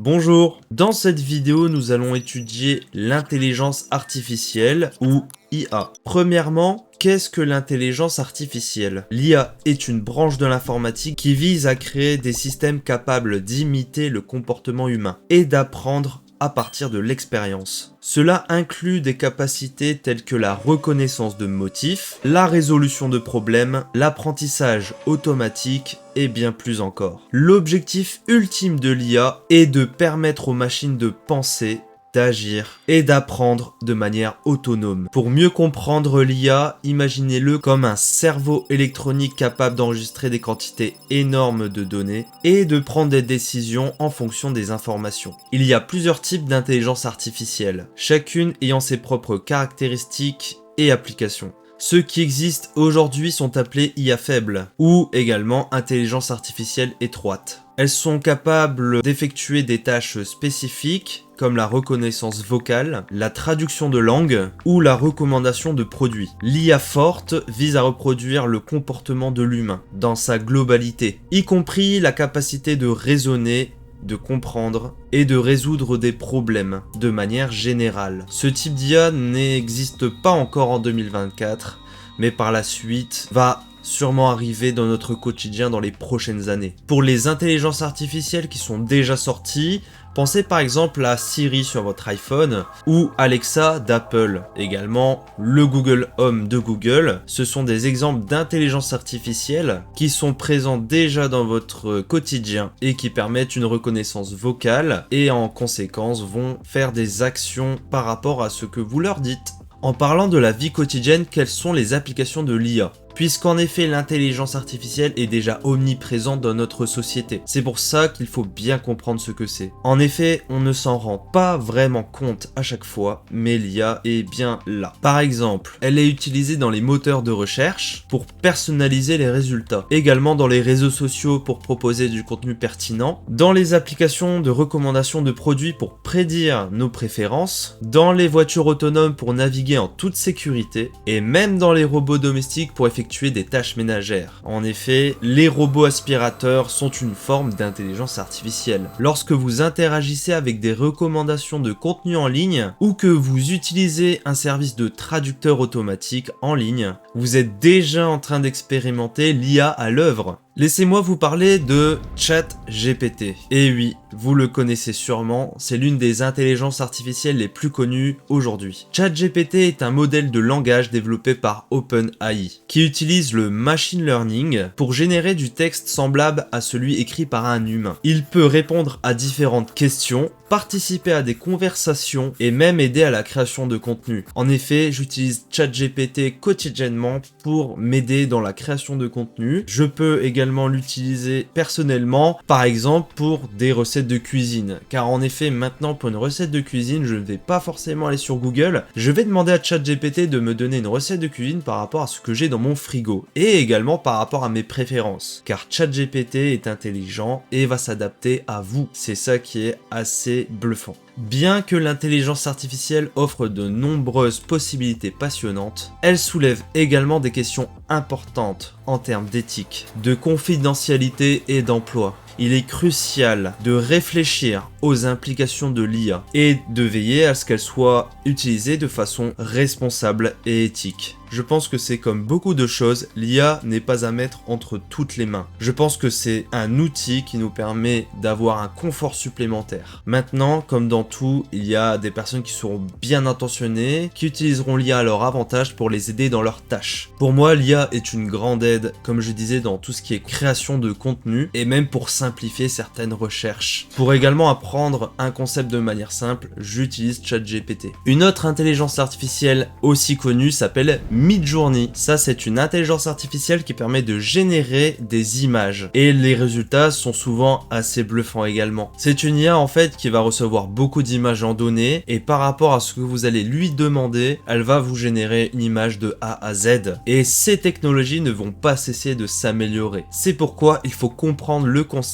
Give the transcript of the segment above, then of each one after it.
Bonjour, dans cette vidéo nous allons étudier l'intelligence artificielle ou IA. Premièrement, qu'est-ce que l'intelligence artificielle? L'IA est une branche de l'informatique qui vise à créer des systèmes capables d'imiter le comportement humain et d'apprendre à partir de l'expérience. Cela inclut des capacités telles que la reconnaissance de motifs, la résolution de problèmes, l'apprentissage automatique et bien plus encore. L'objectif ultime de l'IA est de permettre aux machines de penser, d'agir et d'apprendre de manière autonome. Pour mieux comprendre l'IA, imaginez-le comme un cerveau électronique capable d'enregistrer des quantités énormes de données et de prendre des décisions en fonction des informations. Il y a plusieurs types d'intelligence artificielle, chacune ayant ses propres caractéristiques et applications. Ceux qui existent aujourd'hui sont appelés IA faibles ou également intelligence artificielle étroite. Elles sont capables d'effectuer des tâches spécifiques comme la reconnaissance vocale, la traduction de langue ou la recommandation de produits. L'IA forte vise à reproduire le comportement de l'humain dans sa globalité, y compris la capacité de raisonner, de comprendre et de résoudre des problèmes de manière générale. Ce type d'IA n'existe pas encore en 2024, mais par la suite va sûrement arriver dans notre quotidien dans les prochaines années. Pour les intelligences artificielles qui sont déjà sorties, pensez par exemple à Siri sur votre iPhone ou Alexa d'Apple, également le Google Home de Google. Ce sont des exemples d'intelligence artificielle qui sont présents déjà dans votre quotidien et qui permettent une reconnaissance vocale et en conséquence vont faire des actions par rapport à ce que vous leur dites. En parlant de la vie quotidienne, quelles sont les applications de l'IA ? Puisqu'en effet l'intelligence artificielle est déjà omniprésente dans notre société. C'est pour ça qu'il faut bien comprendre ce que c'est. En effet, on ne s'en rend pas vraiment compte à chaque fois, mais l'IA est bien là. Par exemple, elle est utilisée dans les moteurs de recherche pour personnaliser les résultats. Également dans les réseaux sociaux pour proposer du contenu pertinent. Dans les applications de recommandation de produits pour prédire nos préférences. Dans les voitures autonomes pour naviguer en toute sécurité. Et même dans les robots domestiques pour effectuer des tâches ménagères. En effet, les robots aspirateurs sont une forme d'intelligence artificielle. Lorsque vous interagissez avec des recommandations de contenu en ligne ou que vous utilisez un service de traducteur automatique en ligne, vous êtes déjà en train d'expérimenter l'IA à l'œuvre. Laissez-moi vous parler de ChatGPT. Et oui, vous le connaissez sûrement, c'est l'une des intelligences artificielles les plus connues aujourd'hui. ChatGPT est un modèle de langage développé par OpenAI, qui utilise le machine learning pour générer du texte semblable à celui écrit par un humain. Il peut répondre à différentes questions, participer à des conversations et même aider à la création de contenu. En effet, j'utilise ChatGPT quotidiennement pour m'aider dans la création de contenu. Je peux également l'utiliser personnellement, par exemple pour des recettes de cuisine. Car en effet, maintenant pour une recette de cuisine, je ne vais pas forcément aller sur Google. Je vais demander à ChatGPT de me donner une recette de cuisine par rapport à ce que j'ai dans mon frigo. Et également par rapport à mes préférences. Car ChatGPT est intelligent et va s'adapter à vous. C'est ça qui est assez bluffant. Bien que l'intelligence artificielle offre de nombreuses possibilités passionnantes, elle soulève également des questions importantes en termes d'éthique, de confidentialité et d'emploi. Il est crucial de réfléchir aux implications de l'IA et de veiller à ce qu'elle soit utilisée de façon responsable et éthique. Je pense que c'est comme beaucoup de choses, l'IA n'est pas à mettre entre toutes les mains. Je pense que c'est un outil qui nous permet d'avoir un confort supplémentaire. Maintenant, comme dans tout, il y a des personnes qui seront bien intentionnées, qui utiliseront l'IA à leur avantage pour les aider dans leurs tâches. Pour moi, l'IA est une grande aide, comme je disais, dans tout ce qui est création de contenu et même pour simplifier certaines recherches. Pour également apprendre un concept de manière simple, j'utilise ChatGPT. Une autre intelligence artificielle aussi connue s'appelle Midjourney. Ça, c'est une intelligence artificielle qui permet de générer des images. Et les résultats sont souvent assez bluffants également. C'est une IA en fait qui va recevoir beaucoup d'images en données et par rapport à ce que vous allez lui demander, elle va vous générer une image de A à Z. Et ces technologies ne vont pas cesser de s'améliorer. C'est pourquoi il faut comprendre le concept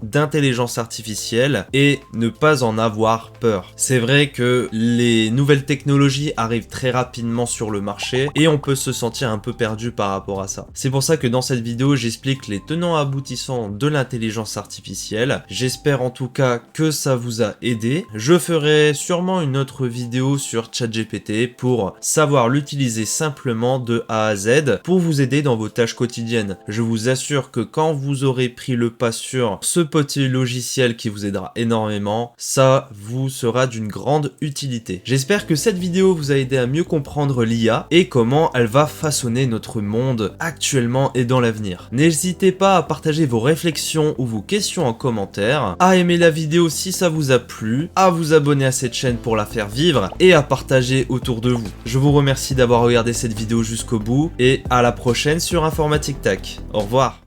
d'intelligence artificielle et ne pas en avoir peur. C'est vrai que les nouvelles technologies arrivent très rapidement sur le marché et on peut se sentir un peu perdu par rapport à ça. C'est pour ça que dans cette vidéo, j'explique les tenants aboutissants de l'intelligence artificielle. J'espère en tout cas que ça vous a aidé. Je ferai sûrement une autre vidéo sur ChatGPT pour savoir l'utiliser simplement de A à Z pour vous aider dans vos tâches quotidiennes. Je vous assure que quand vous aurez pris le pas sur ce petit logiciel qui vous aidera énormément, ça vous sera d'une grande utilité. J'espère que cette vidéo vous a aidé à mieux comprendre l'IA et comment elle va façonner notre monde actuellement et dans l'avenir. N'hésitez pas à partager vos réflexions ou vos questions en commentaire, à aimer la vidéo si ça vous a plu, à vous abonner à cette chaîne pour la faire vivre et à partager autour de vous. Je vous remercie d'avoir regardé cette vidéo jusqu'au bout et à la prochaine sur Informatique Tech. Au revoir.